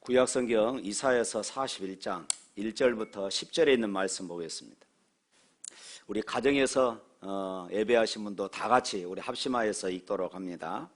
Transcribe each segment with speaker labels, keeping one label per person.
Speaker 1: 구약성경 이사야서 41장 1절부터 10절에 있는 말씀 보겠습니다. 우리 가정에서 예배하신 분도 다 같이 우리 합심하여서 읽도록 합니다.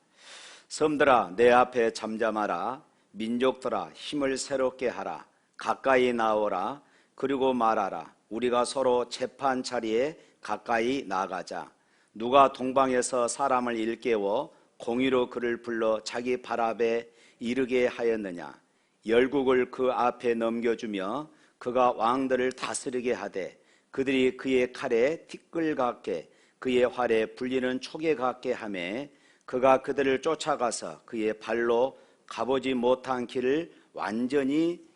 Speaker 1: 섬들아 내 앞에 잠잠하라. 민족들아 힘을 새롭게 하라. 가까이 나오라. 그리고 말하라. 우리가 서로 재판 자리에 가까이 나가자. 누가 동방에서 사람을 일깨워 공의로 그를 불러 자기 발 앞에 이르게 하였느냐. 열국을 그 앞에 넘겨주며 그가 왕들을 다스리게 하되 그들이 그의 칼에 티끌 같게 그의 활에 불리는 촉에 같게 하며 그가 그들을 쫓아가서 그의 발로 가보지 못한 길을 완전히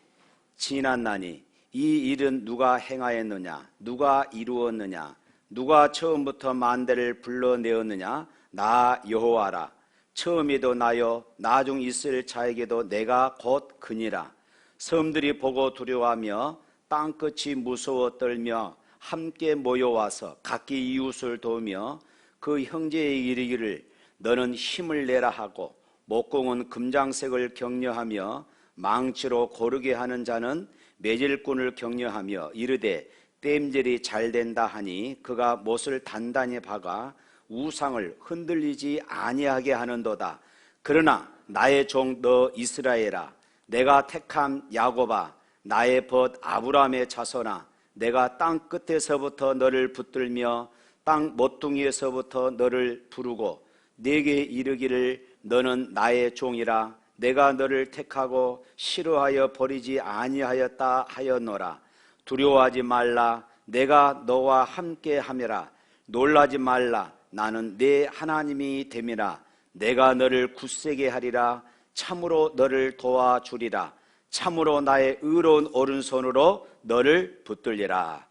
Speaker 1: 지났나니 이 일은 누가 행하였느냐. 누가 이루었느냐. 누가 처음부터 만대를 불러내었느냐. 나 여호와라. 처음에도 나요 나중 있을 자에게도 내가 곧 그니라. 섬들이 보고 두려워하며 땅끝이 무서워 떨며 함께 모여와서 각기 이웃을 도우며 그 형제에 이르기를 너는 힘을 내라 하고 목공은 금장색을 격려하며 망치로 고르게 하는 자는 매질꾼을 격려하며 이르되 땜질이 잘 된다 하니 그가 못을 단단히 박아 우상을 흔들리지 아니하게 하는도다. 그러나 나의 종 너 이스라엘아 내가 택한 야곱아 나의 벗 아브라함의 자손아 내가 땅 끝에서부터 너를 붙들며 땅 모퉁이에서부터 너를 부르고 내게 이르기를 너는 나의 종이라. 내가 너를 택하고 싫어하여 버리지 아니하였다 하였노라. 두려워하지 말라. 내가 너와 함께 함이라. 놀라지 말라. 나는 네 하나님이 됨이라. 내가 너를 굳세게 하리라. 참으로 너를 도와주리라. 참으로 나의 의로운 오른손으로 너를 붙들리라.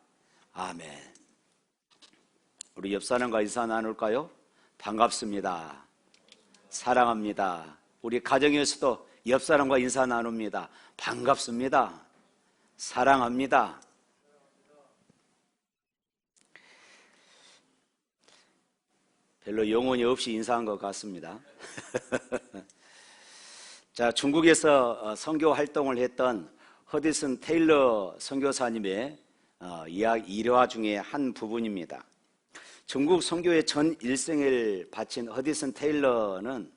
Speaker 1: 아멘. 우리 옆 사람과 인사 나눌까요? 반갑습니다. 사랑합니다. 우리 가정에서도 옆 사람과 인사 나눕니다. 반갑습니다. 사랑합니다. 별로 영혼이 없이 인사한 것 같습니다. 자, 중국에서 선교 활동을 했던 허디슨 테일러 선교사님의 일화 중에 한 부분입니다. 중국 선교의 전 일생을 바친 허디슨 테일러는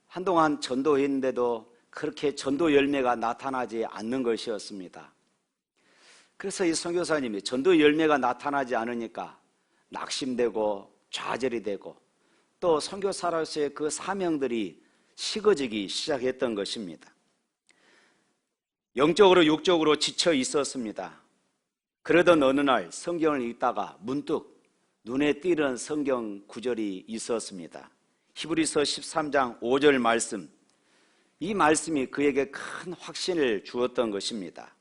Speaker 1: 한동안 전도했는데도 그렇게 전도 열매가 나타나지 않는 것이었습니다. 그래서 이 선교사님이 전도 열매가 나타나지 않으니까 낙심되고 좌절이 되고 또 선교사로서의 그 사명들이 식어지기 시작했던 것입니다. 영적으로 육적으로 지쳐 있었습니다. 그러던 어느 날 성경을 읽다가 문득 눈에 띄는 성경 구절이 있었습니다. 히브리서 13장 5절 말씀, 이 말씀이 그에게 큰 확신을 주었던 것입니다.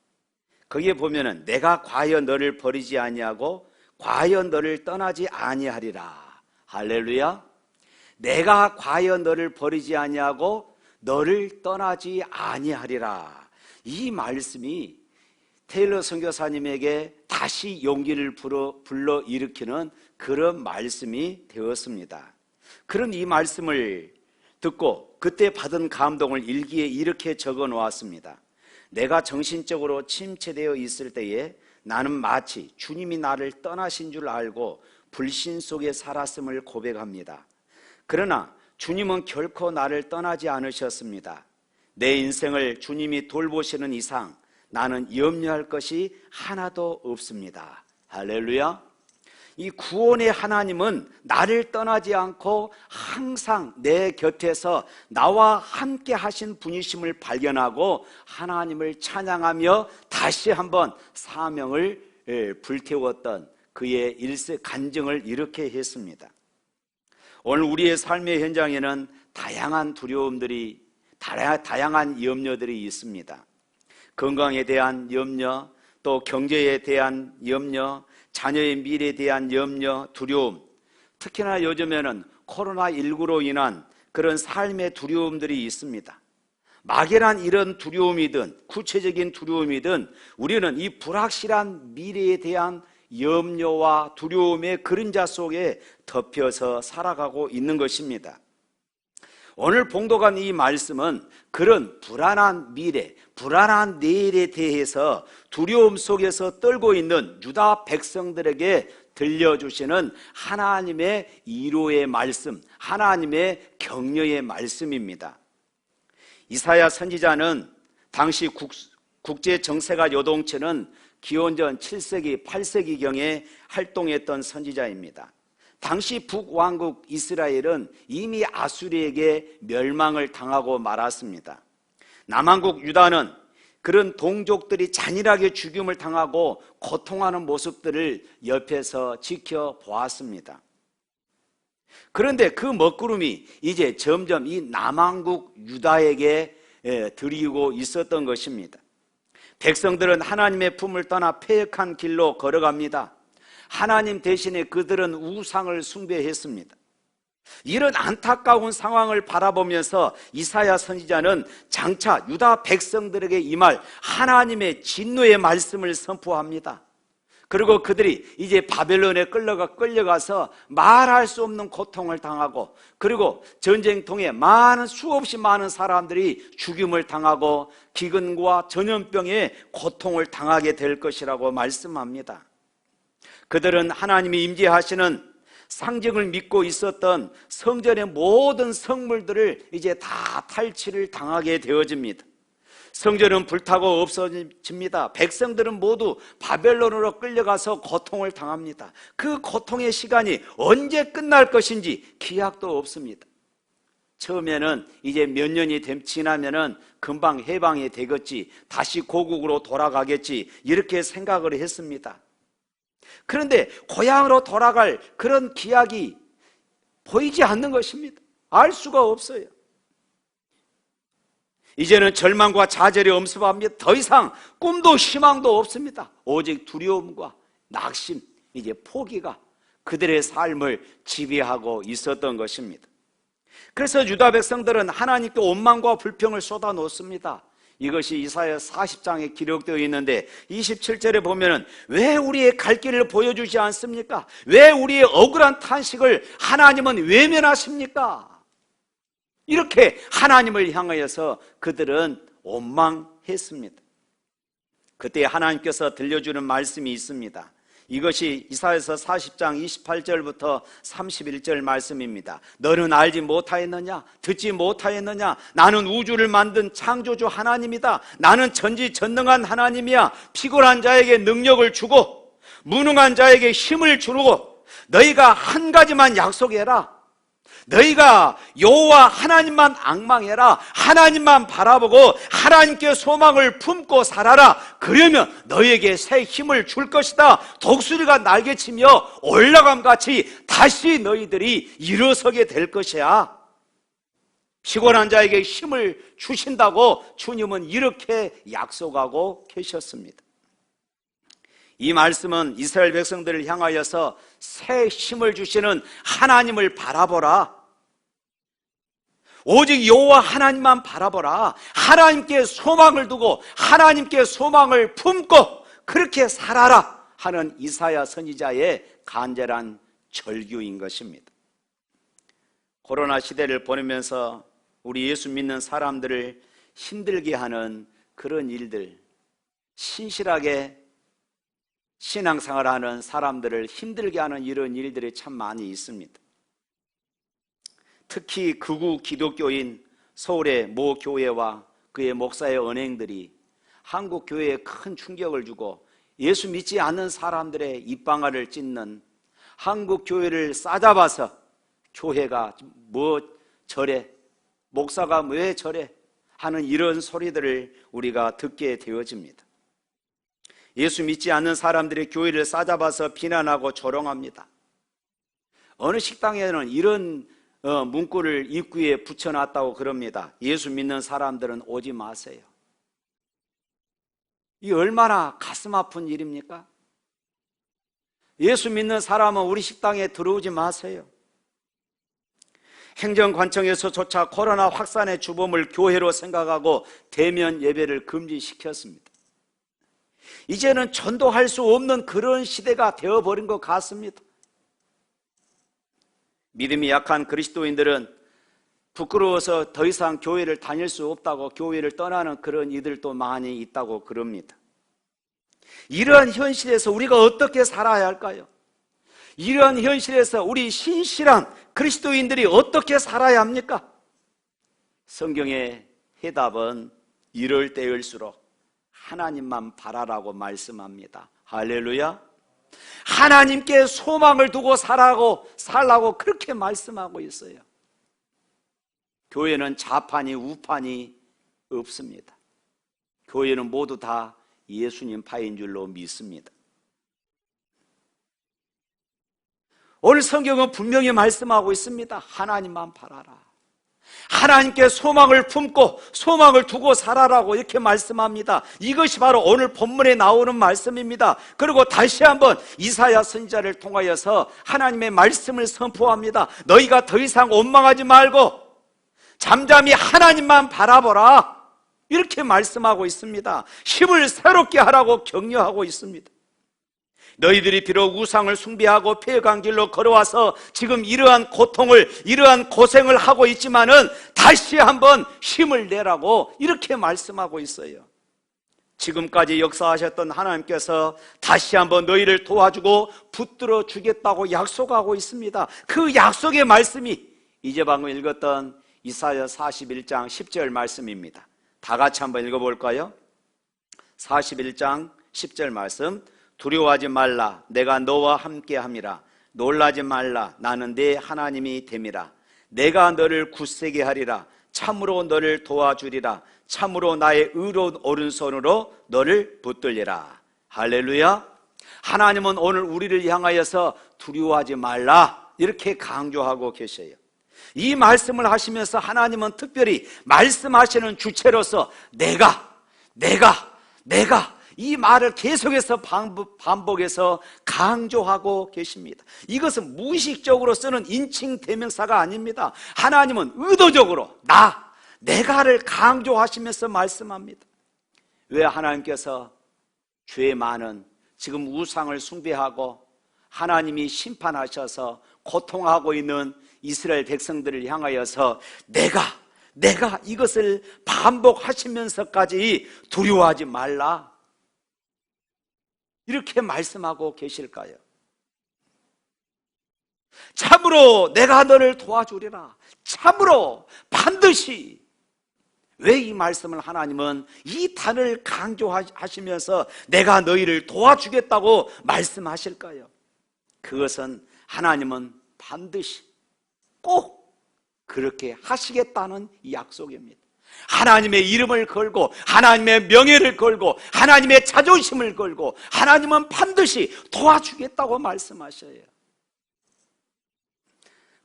Speaker 1: 거기에 보면은 내가 과연 너를 버리지 아니하고 과연 너를 떠나지 아니하리라. 할렐루야. 내가 과연 너를 버리지 아니하고 너를 떠나지 아니하리라. 이 말씀이 테일러 선교사님에게 다시 용기를 불러일으키는 그런 말씀이 되었습니다. 그런 이 말씀을 듣고 그때 받은 감동을 일기에 이렇게 적어 놓았습니다. 내가 정신적으로 침체되어 있을 때에 나는 마치 주님이 나를 떠나신 줄 알고 불신 속에 살았음을 고백합니다. 그러나 주님은 결코 나를 떠나지 않으셨습니다. 내 인생을 주님이 돌보시는 이상 나는 염려할 것이 하나도 없습니다. 할렐루야. 이 구원의 하나님은 나를 떠나지 않고 항상 내 곁에서 나와 함께 하신 분이심을 발견하고 하나님을 찬양하며 다시 한번 사명을 불태웠던 그의 일세 간증을 이렇게 했습니다. 오늘 우리의 삶의 현장에는 다양한 두려움들이 다양한 염려들이 있습니다. 건강에 대한 염려, 또 경제에 대한 염려, 자녀의 미래에 대한 염려, 두려움, 특히나 요즘에는 코로나19로 인한 그런 삶의 두려움들이 있습니다. 막연한 이런 두려움이든 구체적인 두려움이든 우리는 이 불확실한 미래에 대한 염려와 두려움의 그림자 속에 덮여서 살아가고 있는 것입니다. 오늘 봉독한 이 말씀은 그런 불안한 미래, 불안한 내일에 대해서 두려움 속에서 떨고 있는 유다 백성들에게 들려주시는 하나님의 위로의 말씀, 하나님의 격려의 말씀입니다. 이사야 선지자는 당시 국제 정세가 요동치는 기원전 7세기, 8세기경에 활동했던 선지자입니다. 당시 북왕국 이스라엘은 이미 아수리에게 멸망을 당하고 말았습니다. 남왕국 유다는 그런 동족들이 잔인하게 죽임을 당하고 고통하는 모습들을 옆에서 지켜보았습니다. 그런데 그 먹구름이 이제 점점 이 남왕국 유다에게 들이고 있었던 것입니다. 백성들은 하나님의 품을 떠나 패역한 길로 걸어갑니다. 하나님 대신에 그들은 우상을 숭배했습니다. 이런 안타까운 상황을 바라보면서 이사야 선지자는 장차 유다 백성들에게 임할 하나님의 진노의 말씀을 선포합니다. 그리고 그들이 이제 바벨론에 끌려가서 말할 수 없는 고통을 당하고, 그리고 전쟁통에 수없이 많은 사람들이 죽임을 당하고 기근과 전염병에 고통을 당하게 될 것이라고 말씀합니다. 그들은 하나님이 임재하시는 상징을 믿고 있었던 성전의 모든 성물들을 이제 다 탈취를 당하게 되어집니다. 성전은 불타고 없어집니다. 백성들은 모두 바벨론으로 끌려가서 고통을 당합니다. 그 고통의 시간이 언제 끝날 것인지 기약도 없습니다. 처음에는 이제 몇 년이 지나면은 금방 해방이 되겠지, 다시 고국으로 돌아가겠지, 이렇게 생각을 했습니다. 그런데 고향으로 돌아갈 그런 기약이 보이지 않는 것입니다. 알 수가 없어요. 이제는 절망과 좌절이 엄습합니다. 더 이상 꿈도 희망도 없습니다. 오직 두려움과 낙심, 이제 포기가 그들의 삶을 지배하고 있었던 것입니다. 그래서 유다 백성들은 하나님께 원망과 불평을 쏟아놓습니다. 이것이 이사야 40장에 기록되어 있는데 27절에 보면은 왜 우리의 갈 길을 보여주지 않습니까? 왜 우리의 억울한 탄식을 하나님은 외면하십니까? 이렇게 하나님을 향하여서 그들은 원망했습니다. 그때 하나님께서 들려주는 말씀이 있습니다. 이것이 이사야서 40장 28절부터 31절 말씀입니다. 너는 알지 못하였느냐? 듣지 못하였느냐? 나는 우주를 만든 창조주 하나님이다. 나는 전지전능한 하나님이야. 피곤한 자에게 능력을 주고 무능한 자에게 힘을 주고, 너희가 한 가지만 약속해라. 너희가 여호와 하나님만 앙망해라. 하나님만 바라보고 하나님께 소망을 품고 살아라. 그러면 너희에게 새 힘을 줄 것이다. 독수리가 날개치며 올라감같이 다시 너희들이 일어서게 될 것이야. 피곤한 자에게 힘을 주신다고 주님은 이렇게 약속하고 계셨습니다. 이 말씀은 이스라엘 백성들을 향하여서 새 힘을 주시는 하나님을 바라보라. 오직 여호와 하나님만 바라보라. 하나님께 소망을 두고 하나님께 소망을 품고 그렇게 살아라 하는 이사야 선지자의 간절한 절규인 것입니다. 코로나 시대를 보내면서 우리 예수 믿는 사람들을 힘들게 하는 그런 일들, 신실하게 신앙생활을 하는 사람들을 힘들게 하는 이런 일들이 참 많이 있습니다. 특히 극우 기독교인 서울의 모 교회와 그의 목사의 언행들이 한국 교회에 큰 충격을 주고 예수 믿지 않는 사람들의 입방아를 찢는, 한국 교회를 싸잡아서 교회가 뭐 저래, 목사가 왜 저래 하는 이런 소리들을 우리가 듣게 되어집니다. 예수 믿지 않는 사람들의 교회를 싸잡아서 비난하고 조롱합니다. 어느 식당에는 이런 문구를 입구에 붙여놨다고 그럽니다. 예수 믿는 사람들은 오지 마세요. 이 얼마나 가슴 아픈 일입니까? 예수 믿는 사람은 우리 식당에 들어오지 마세요. 행정관청에서조차 코로나 확산의 주범을 교회로 생각하고 대면 예배를 금지시켰습니다. 이제는 전도할 수 없는 그런 시대가 되어버린 것 같습니다. 믿음이 약한 그리스도인들은 부끄러워서 더 이상 교회를 다닐 수 없다고 교회를 떠나는 그런 이들도 많이 있다고 그럽니다. 이러한 현실에서 우리가 어떻게 살아야 할까요? 이러한 현실에서 우리 신실한 그리스도인들이 어떻게 살아야 합니까? 성경의 해답은 이럴 때일수록 하나님만 바라라고 말씀합니다. 할렐루야. 하나님께 소망을 두고 살라고 그렇게 말씀하고 있어요. 교회는 좌판이 우판이 없습니다. 교회는 모두 다 예수님 파인 줄로 믿습니다. 오늘 성경은 분명히 말씀하고 있습니다. 하나님만 바라라. 하나님께 소망을 품고 소망을 두고 살아라고 이렇게 말씀합니다. 이것이 바로 오늘 본문에 나오는 말씀입니다. 그리고 다시 한번 이사야 선지자를 통하여서 하나님의 말씀을 선포합니다. 너희가 더 이상 원망하지 말고 잠잠히 하나님만 바라보라, 이렇게 말씀하고 있습니다. 힘을 새롭게 하라고 격려하고 있습니다. 너희들이 비록 우상을 숭배하고 폐역한 길로 걸어와서 지금 이러한 고통을, 이러한 고생을 하고 있지만은 다시 한번 힘을 내라고 이렇게 말씀하고 있어요. 지금까지 역사하셨던 하나님께서 다시 한번 너희를 도와주고 붙들어 주겠다고 약속하고 있습니다. 그 약속의 말씀이 이제 방금 읽었던 이사야 41장 10절 말씀입니다. 다 같이 한번 읽어볼까요? 41장 10절 말씀. 두려워하지 말라, 내가 너와 함께함이라. 놀라지 말라, 나는 네 하나님이 됨이라. 내가 너를 굳세게 하리라. 참으로 너를 도와주리라. 참으로 나의 의로운 오른손으로 너를 붙들리라. 할렐루야. 하나님은 오늘 우리를 향하여서 두려워하지 말라, 이렇게 강조하고 계셔요. 이 말씀을 하시면서 하나님은 특별히 말씀하시는 주체로서 내가 이 말을 계속해서 반복해서 강조하고 계십니다. 이것은 무의식적으로 쓰는 인칭 대명사가 아닙니다. 하나님은 의도적으로 내가를 강조하시면서 말씀합니다. 왜 하나님께서 죄 많은 지금 우상을 숭배하고 하나님이 심판하셔서 고통하고 있는 이스라엘 백성들을 향하여서 내가 이것을 반복하시면서까지 두려워하지 말라, 이렇게 말씀하고 계실까요? 참으로 내가 너를 도와주리라. 참으로 반드시. 왜 이 말씀을 하나님은 이 단을 강조하시면서 내가 너희를 도와주겠다고 말씀하실까요? 그것은 하나님은 반드시 꼭 그렇게 하시겠다는 약속입니다. 하나님의 이름을 걸고 하나님의 명예를 걸고 하나님의 자존심을 걸고 하나님은 반드시 도와주겠다고 말씀하셔요.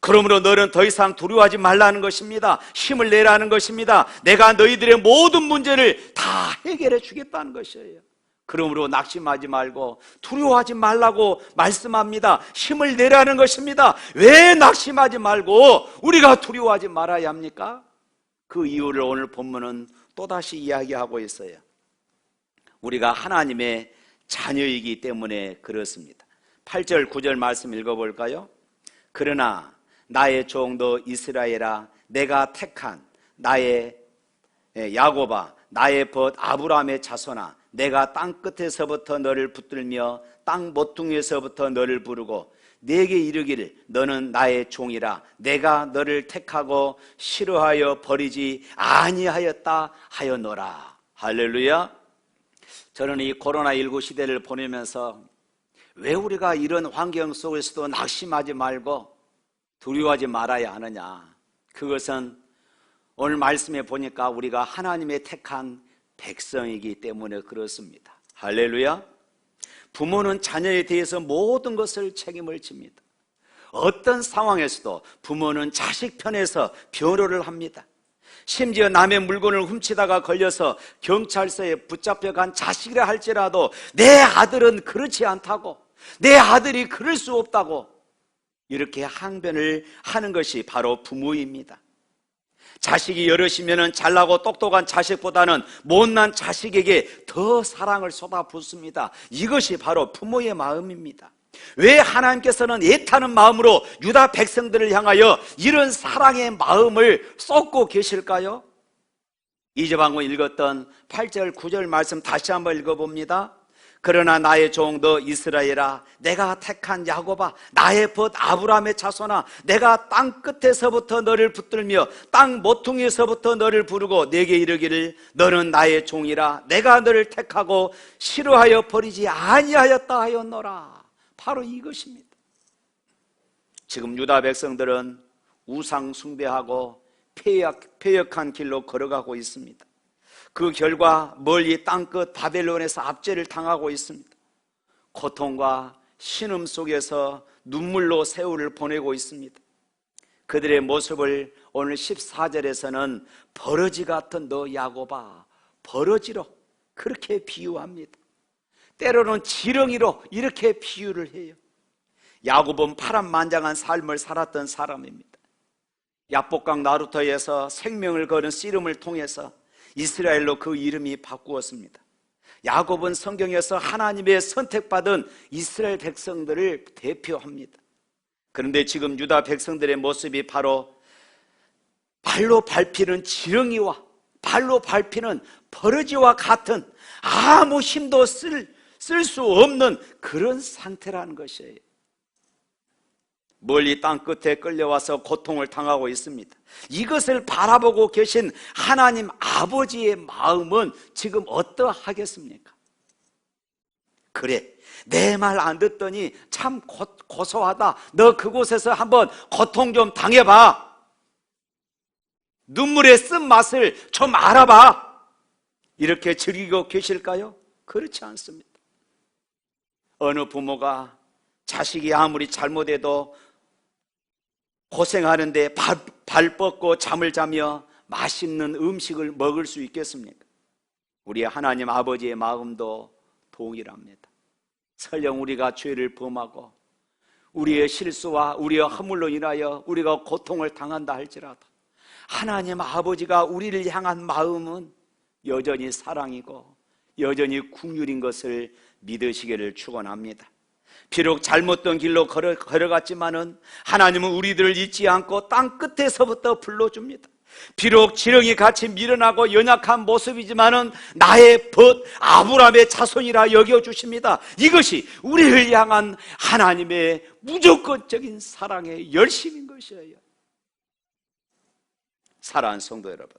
Speaker 1: 그러므로 너는 더 이상 두려워하지 말라는 것입니다. 힘을 내라는 것입니다. 내가 너희들의 모든 문제를 다 해결해 주겠다는 것이에요. 그러므로 낙심하지 말고 두려워하지 말라고 말씀합니다. 힘을 내라는 것입니다. 왜 낙심하지 말고 우리가 두려워하지 말아야 합니까? 그 이유를 오늘 본문은 또다시 이야기하고 있어요. 우리가 하나님의 자녀이기 때문에 그렇습니다. 8절 9절 말씀 읽어볼까요? 그러나 나의 종도 이스라엘아, 내가 택한 나의 야곱아, 나의 벗 아브라함의 자손아, 내가 땅 끝에서부터 너를 붙들며 땅 모퉁이에서부터 너를 부르고 내게 이르기를 너는 나의 종이라. 내가 너를 택하고 싫어하여 버리지 아니하였다 하였노라. 할렐루야. 저는 이 코로나19 시대를 보내면서 왜 우리가 이런 환경 속에서도 낙심하지 말고 두려워하지 말아야 하느냐, 그것은 오늘 말씀에 보니까 우리가 하나님의 택한 백성이기 때문에 그렇습니다. 할렐루야. 부모는 자녀에 대해서 모든 것을 책임을 집니다. 어떤 상황에서도 부모는 자식 편에서 변호를 합니다. 심지어 남의 물건을 훔치다가 걸려서 경찰서에 붙잡혀간 자식이라 할지라도 내 아들은 그렇지 않다고, 내 아들이 그럴 수 없다고 이렇게 항변을 하는 것이 바로 부모입니다. 자식이 여럿이면 잘나고 똑똑한 자식보다는 못난 자식에게 더 사랑을 쏟아붓습니다. 이것이 바로 부모의 마음입니다. 왜 하나님께서는 애타는 마음으로 유다 백성들을 향하여 이런 사랑의 마음을 쏟고 계실까요? 이제 방금 읽었던 8절 9절 말씀 다시 한번 읽어봅니다. 그러나 나의 종 너 이스라엘아, 내가 택한 야곱아, 나의 벗 아브라함의 자손아, 내가 땅 끝에서부터 너를 붙들며 땅 모퉁이에서부터 너를 부르고 내게 이르기를 너는 나의 종이라, 내가 너를 택하고 싫어하여 버리지 아니하였다 하였노라. 바로 이것입니다. 지금 유다 백성들은 우상 숭배하고 패역한 길로 걸어가고 있습니다. 그 결과 멀리 땅끝 바벨론에서 압제를 당하고 있습니다. 고통과 신음 속에서 눈물로 세월을 보내고 있습니다. 그들의 모습을 오늘 14절에서는 버러지 같은 너 야곱아, 버러지로 그렇게 비유합니다. 때로는 지렁이로 이렇게 비유를 해요. 야곱은 파란만장한 삶을 살았던 사람입니다. 야복강 나루터에서 생명을 거는 씨름을 통해서 이스라엘로 그 이름이 바꾸었습니다. 야곱은 성경에서 하나님의 선택받은 이스라엘 백성들을 대표합니다. 그런데 지금 유다 백성들의 모습이 바로 발로 밟히는 지렁이와 발로 밟히는 버러지와 같은 아무 힘도 쓸 수 없는 그런 상태라는 것이에요. 멀리 땅끝에 끌려와서 고통을 당하고 있습니다. 이것을 바라보고 계신 하나님 아버지의 마음은 지금 어떠하겠습니까? 그래, 내 말 안 듣더니 참 고소하다. 너 그곳에서 한번 고통 좀 당해봐. 눈물의 쓴맛을 좀 알아봐. 이렇게 즐기고 계실까요? 그렇지 않습니다. 어느 부모가 자식이 아무리 잘못해도 고생하는데 발 뻗고 잠을 자며 맛있는 음식을 먹을 수 있겠습니까? 우리 하나님 아버지의 마음도 동일합니다. 설령 우리가 죄를 범하고 우리의 실수와 우리의 허물로 인하여 우리가 고통을 당한다 할지라도 하나님 아버지가 우리를 향한 마음은 여전히 사랑이고 여전히 긍휼인 것을 믿으시기를 축원합니다. 비록 잘못된 길로 걸어갔지만은 하나님은 우리들을 잊지 않고 땅 끝에서부터 불러줍니다. 비록 지렁이 같이 미련하고 연약한 모습이지만은 나의 벗 아브라함의 자손이라 여겨주십니다. 이것이 우리를 향한 하나님의 무조건적인 사랑의 열심인 것이에요. 사랑하는 성도 여러분,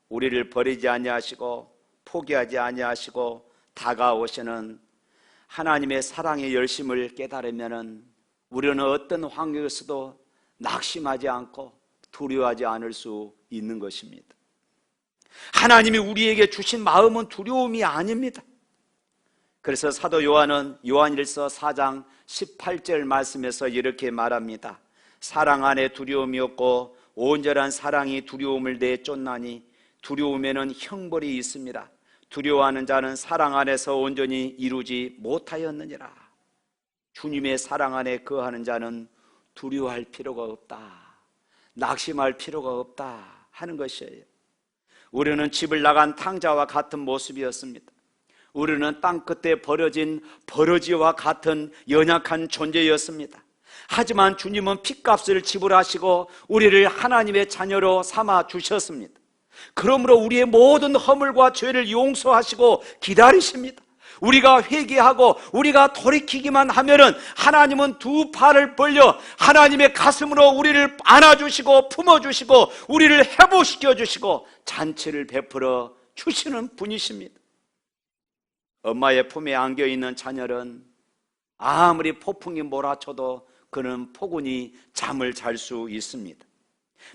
Speaker 1: 우리를 버리지 아니하시고 포기하지 아니하시고 다가오시는 하나님의 사랑의 열심을 깨달으면 우리는 어떤 환경에서도 낙심하지 않고 두려워하지 않을 수 있는 것입니다. 하나님이 우리에게 주신 마음은 두려움이 아닙니다. 그래서 사도 요한은 요한일서 4장 18절 말씀에서 이렇게 말합니다. 사랑 안에 두려움이 없고 온전한 사랑이 두려움을 내쫓나니 두려움에는 형벌이 있습니다. 두려워하는 자는 사랑 안에서 온전히 이루지 못하였느니라. 주님의 사랑 안에 거하는 자는 두려워할 필요가 없다, 낙심할 필요가 없다 하는 것이에요. 우리는 집을 나간 탕자와 같은 모습이었습니다. 우리는 땅끝에 버려진 버러지와 같은 연약한 존재였습니다. 하지만 주님은 핏값을 지불하시고 우리를 하나님의 자녀로 삼아 주셨습니다. 그러므로 우리의 모든 허물과 죄를 용서하시고 기다리십니다. 우리가 회개하고 우리가 돌이키기만 하면은 하나님은 두 팔을 벌려 하나님의 가슴으로 우리를 안아주시고 품어주시고 우리를 회복시켜 주시고 잔치를 베풀어 주시는 분이십니다. 엄마의 품에 안겨있는 자녀는 아무리 폭풍이 몰아쳐도 그는 포근히 잠을 잘 수 있습니다.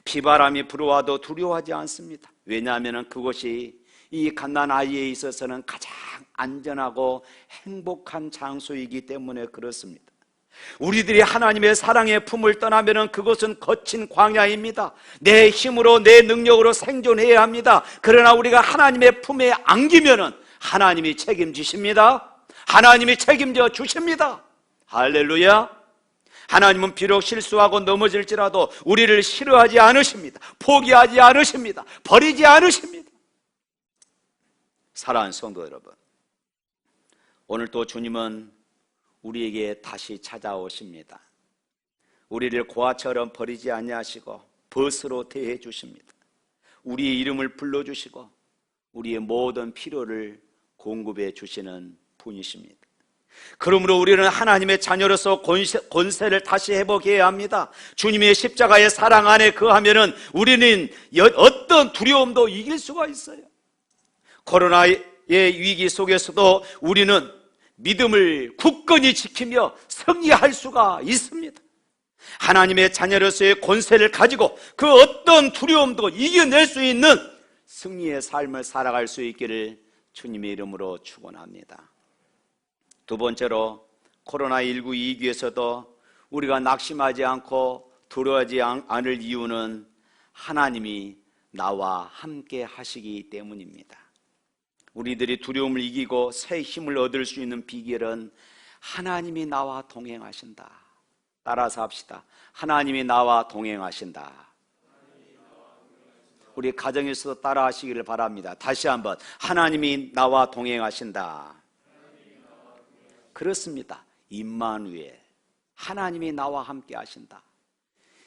Speaker 1: 비바람이 불어와도 두려워하지 않습니다. 왜냐하면 그것이 이 갓난아이에 있어서는 가장 안전하고 행복한 장소이기 때문에 그렇습니다. 우리들이 하나님의 사랑의 품을 떠나면 그것은 거친 광야입니다. 내 힘으로 내 능력으로 생존해야 합니다. 그러나 우리가 하나님의 품에 안기면 하나님이 책임지십니다. 하나님이 책임져 주십니다. 할렐루야. 하나님은 비록 실수하고 넘어질지라도 우리를 싫어하지 않으십니다. 포기하지 않으십니다. 버리지 않으십니다. 사랑하는 성도 여러분, 오늘 또 주님은 우리에게 다시 찾아오십니다. 우리를 고아처럼 버리지 아니하시고 벗으로 대해 주십니다. 우리의 이름을 불러주시고 우리의 모든 필요를 공급해 주시는 분이십니다. 그러므로 우리는 하나님의 자녀로서 권세를 다시 회복해야 합니다. 주님의 십자가의 사랑 안에 거하면은 우리는 어떤 두려움도 이길 수가 있어요. 코로나의 위기 속에서도 우리는 믿음을 굳건히 지키며 승리할 수가 있습니다. 하나님의 자녀로서의 권세를 가지고 그 어떤 두려움도 이겨낼 수 있는 승리의 삶을 살아갈 수 있기를 주님의 이름으로 축원합니다. 두 번째로 코로나19 위기에서도 우리가 낙심하지 않고 두려워하지 않을 이유는 하나님이 나와 함께 하시기 때문입니다. 우리들이 두려움을 이기고 새 힘을 얻을 수 있는 비결은 하나님이 나와 동행하신다. 따라서 합시다. 하나님이 나와 동행하신다. 우리 가정에서도 따라 하시기를 바랍니다. 다시 한번 하나님이 나와 동행하신다. 그렇습니다. 임마누엘, 하나님이 나와 함께 하신다.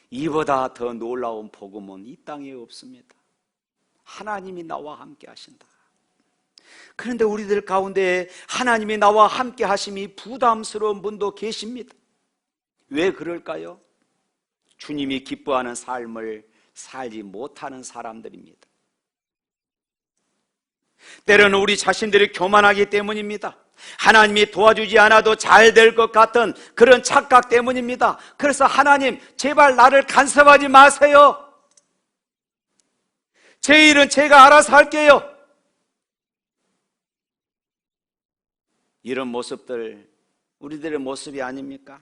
Speaker 1: 이보다 더 놀라운 복음은 이 땅에 없습니다. 하나님이 나와 함께 하신다. 그런데 우리들 가운데 하나님이 나와 함께 하심이 부담스러운 분도 계십니다. 왜 그럴까요? 주님이 기뻐하는 삶을 살지 못하는 사람들입니다. 때로는 우리 자신들이 교만하기 때문입니다. 하나님이 도와주지 않아도 잘 될 것 같은 그런 착각 때문입니다. 그래서 하나님, 제발 나를 간섭하지 마세요. 제 일은 제가 알아서 할게요. 이런 모습들 우리들의 모습이 아닙니까?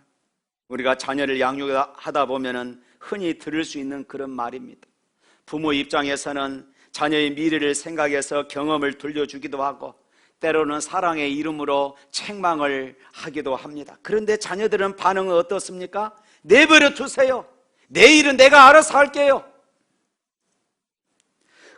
Speaker 1: 우리가 자녀를 양육하다 보면 흔히 들을 수 있는 그런 말입니다. 부모 입장에서는 자녀의 미래를 생각해서 경험을 돌려주기도 하고 때로는 사랑의 이름으로 책망을 하기도 합니다. 그런데 자녀들은 반응은 어떻습니까? 내버려 두세요. 내 일은 내가 알아서 할게요.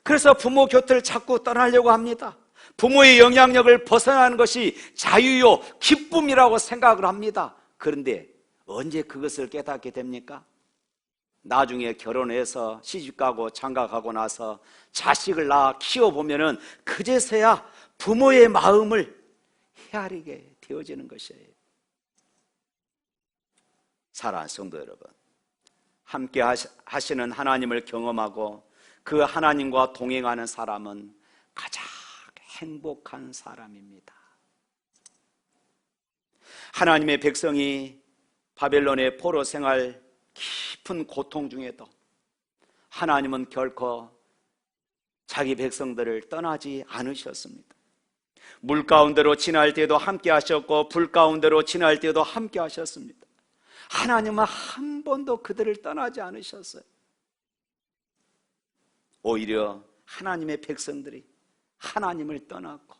Speaker 1: 그래서 부모 곁을 자꾸 떠나려고 합니다. 부모의 영향력을 벗어나는 것이 자유요 기쁨이라고 생각을 합니다. 그런데 언제 그것을 깨닫게 됩니까? 나중에 결혼해서 시집가고 장가가고 나서 자식을 낳아 키워보면은 그제서야 부모의 마음을 헤아리게 되어지는 것이에요. 사랑하는 성도 여러분, 함께 하시는 하나님을 경험하고 그 하나님과 동행하는 사람은 가장 행복한 사람입니다. 하나님의 백성이 바벨론의 포로 생활 깊은 고통 중에도 하나님은 결코 자기 백성들을 떠나지 않으셨습니다. 물 가운데로 지날 때도 함께 하셨고 불 가운데로 지날 때도 함께 하셨습니다. 하나님은 한 번도 그들을 떠나지 않으셨어요. 오히려 하나님의 백성들이 하나님을 떠났고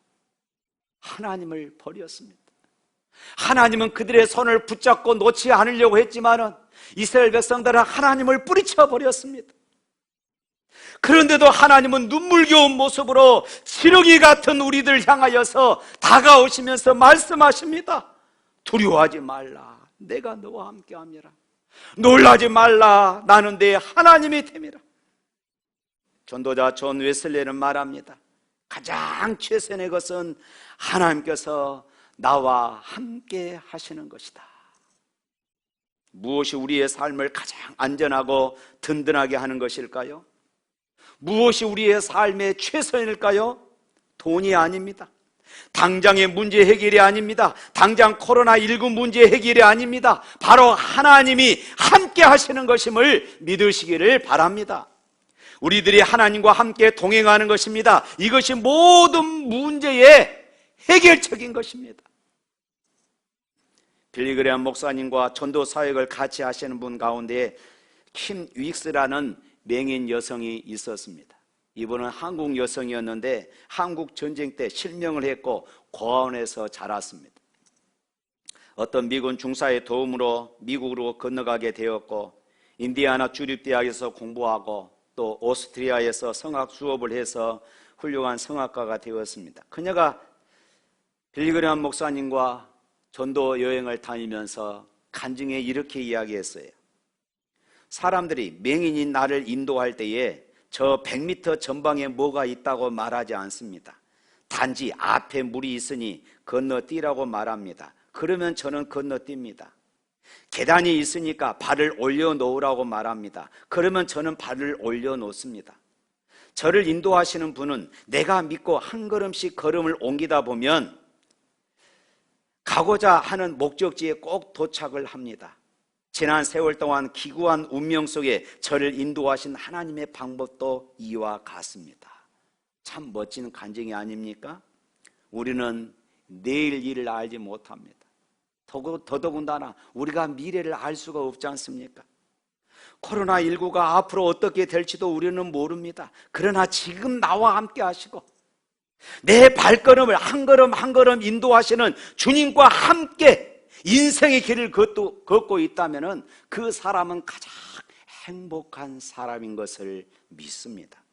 Speaker 1: 하나님을 버렸습니다. 하나님은 그들의 손을 붙잡고 놓지 않으려고 했지만은 이스라엘 백성들은 하나님을 뿌리쳐 버렸습니다. 그런데도 하나님은 눈물겨운 모습으로 지렁이 같은 우리들 향하여서 다가오시면서 말씀하십니다. 두려워하지 말라. 내가 너와 함께함이라. 놀라지 말라. 나는 내 하나님이 됨이라. 전도자 존 웨슬리는 말합니다. 가장 최선의 것은 하나님께서 나와 함께 하시는 것이다. 무엇이 우리의 삶을 가장 안전하고 든든하게 하는 것일까요? 무엇이 우리의 삶의 최선일까요? 돈이 아닙니다. 당장의 문제 해결이 아닙니다. 당장 코로나19 문제 해결이 아닙니다. 바로 하나님이 함께 하시는 것임을 믿으시기를 바랍니다. 우리들이 하나님과 함께 동행하는 것입니다. 이것이 모든 문제의 해결책인 것입니다. 빌리그레암 목사님과 전도 사역을 같이 하시는 분 가운데 킴 윅스라는 맹인 여성이 있었습니다. 이분은 한국 여성이었는데 한국 전쟁 때 실명을 했고 고아원에서 자랐습니다. 어떤 미군 중사의 도움으로 미국으로 건너가게 되었고 인디아나 주립대학에서 공부하고 또 오스트리아에서 성악 수업을 해서 훌륭한 성악가가 되었습니다. 그녀가 빌리그레암 목사님과 전도 여행을 다니면서 간증에 이렇게 이야기했어요. 사람들이 맹인인 나를 인도할 때에 저 100m 전방에 뭐가 있다고 말하지 않습니다. 단지 앞에 물이 있으니 건너뛰라고 말합니다. 그러면 저는 건너뜁니다. 계단이 있으니까 발을 올려놓으라고 말합니다. 그러면 저는 발을 올려놓습니다. 저를 인도하시는 분은 내가 믿고 한 걸음씩 걸음을 옮기다 보면 가고자 하는 목적지에 꼭 도착을 합니다. 지난 세월 동안 기구한 운명 속에 저를 인도하신 하나님의 방법도 이와 같습니다. 참 멋진 간증이 아닙니까? 우리는 내일 일을 알지 못합니다. 더더군다나 우리가 미래를 알 수가 없지 않습니까? 코로나19가 앞으로 어떻게 될지도 우리는 모릅니다. 그러나 지금 나와 함께 하시고 내 발걸음을 한 걸음 한 걸음 인도하시는 주님과 함께 인생의 길을 걷고 있다면 그 사람은 가장 행복한 사람인 것을 믿습니다.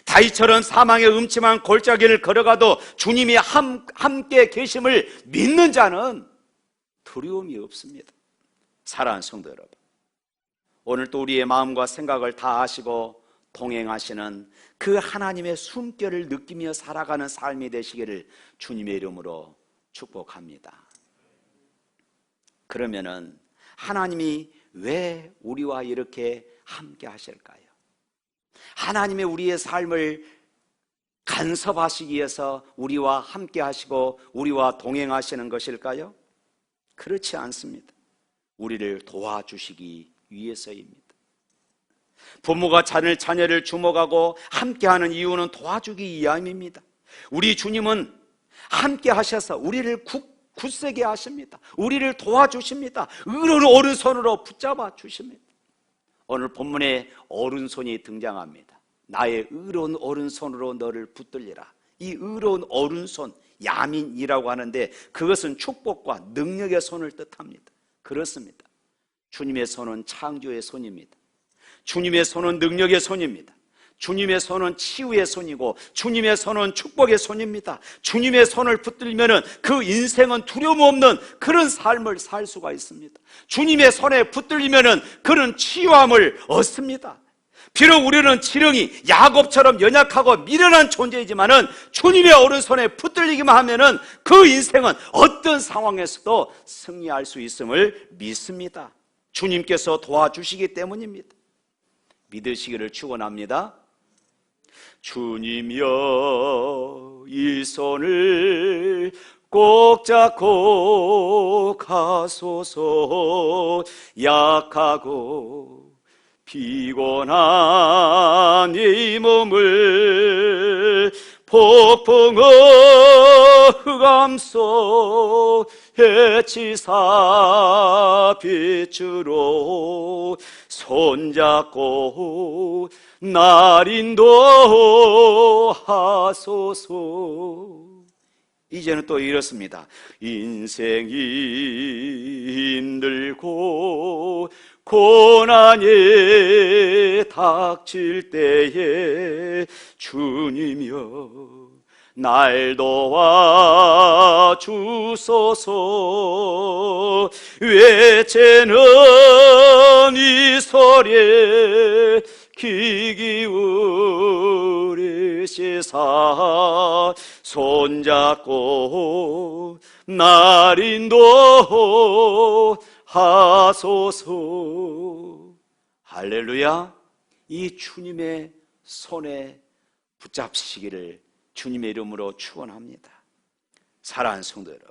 Speaker 1: 다윗처럼 사망의 음침한 골짜기를 걸어가도 주님이 함께 계심을 믿는 자는 두려움이 없습니다. 사랑하는 성도 여러분, 오늘 또 우리의 마음과 생각을 다 아시고 동행하시는 그 하나님의 숨결을 느끼며 살아가는 삶이 되시기를 주님의 이름으로 축복합니다. 그러면은 하나님이 왜 우리와 이렇게 함께 하실까요? 하나님의 우리의 삶을 간섭하시기 위해서 우리와 함께 하시고 우리와 동행하시는 것일까요? 그렇지 않습니다. 우리를 도와주시기 위해서입니다. 부모가 자녀를 주목하고 함께하는 이유는 도와주기 위함입니다. 우리 주님은 함께 하셔서 우리를 굳세게 하십니다. 우리를 도와주십니다. 의로운 오른손으로 붙잡아 주십니다. 오늘 본문에 오른손이 등장합니다. 나의 의로운 오른손으로 너를 붙들리라. 이 의로운 오른손, 야민이라고 하는데 그것은 축복과 능력의 손을 뜻합니다. 그렇습니다. 주님의 손은 창조의 손입니다. 주님의 손은 능력의 손입니다. 주님의 손은 치유의 손이고 주님의 손은 축복의 손입니다. 주님의 손을 붙들면 그 인생은 두려움 없는 그런 삶을 살 수가 있습니다. 주님의 손에 붙들리면 그는 치유함을 얻습니다. 비록 우리는 지렁이 야곱처럼 연약하고 미련한 존재이지만은 주님의 오른손에 붙들리기만 하면은 그 인생은 어떤 상황에서도 승리할 수 있음을 믿습니다. 주님께서 도와주시기 때문입니다. 믿으시기를 축원합니다. 주님여 이 손을 꼭 잡고 가소서. 약하고 피곤한 이 몸을 폭풍의 흑암 속에 치사 빛으로 손잡고 날 인도하소서. 이제는 또 이렇습니다. 인생이 힘들고 고난이 닥칠 때에 주님여 날 도와주소서. 외치는 이 소리에 귀 기울이시사 손잡고 날 인도하소서. 할렐루야. 이 주님의 손에 붙잡히시기를 주님의 이름으로 축원합니다. 사랑하는 성도 여러분,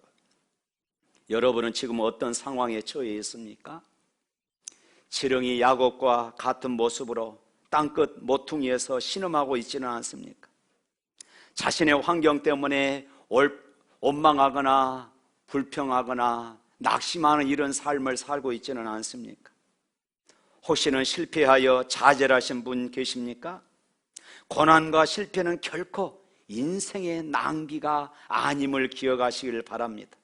Speaker 1: 여러분은 지금 어떤 상황에 처해 있습니까? 지렁이 야곱과 같은 모습으로 땅끝 모퉁이에서 신음하고 있지는 않습니까? 자신의 환경 때문에 원망하거나 불평하거나 낙심하는 이런 삶을 살고 있지는 않습니까? 혹시는 실패하여 좌절하신 분 계십니까? 고난과 실패는 결코 인생의 낭비가 아님을 기억하시길 바랍니다.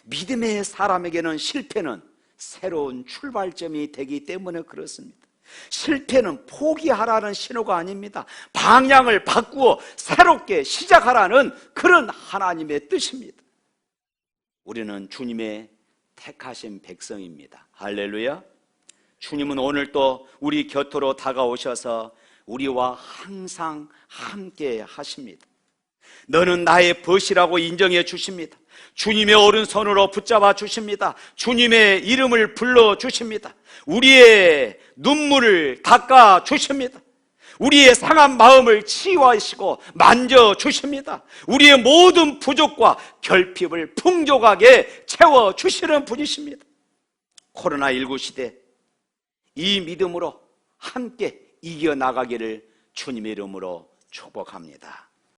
Speaker 1: 믿음의 사람에게는 실패는 새로운 출발점이 되기 때문에 그렇습니다. 실패는 포기하라는 신호가 아닙니다. 방향을 바꾸어 새롭게 시작하라는 그런 하나님의 뜻입니다. 우리는 주님의 택하신 백성입니다. 할렐루야. 주님은 오늘 또 우리 곁으로 다가오셔서 우리와 항상 함께 하십니다. 너는 나의 벗이라고 인정해 주십니다. 주님의 오른손으로 붙잡아 주십니다. 주님의 이름을 불러 주십니다. 우리의 눈물을 닦아 주십니다. 우리의 상한 마음을 치유하시고 만져 주십니다. 우리의 모든 부족과 결핍을 풍족하게 채워 주시는 분이십니다. 코로나19 시대 이 믿음으로 함께 이겨나가기를 주님의 이름으로 축복합니다.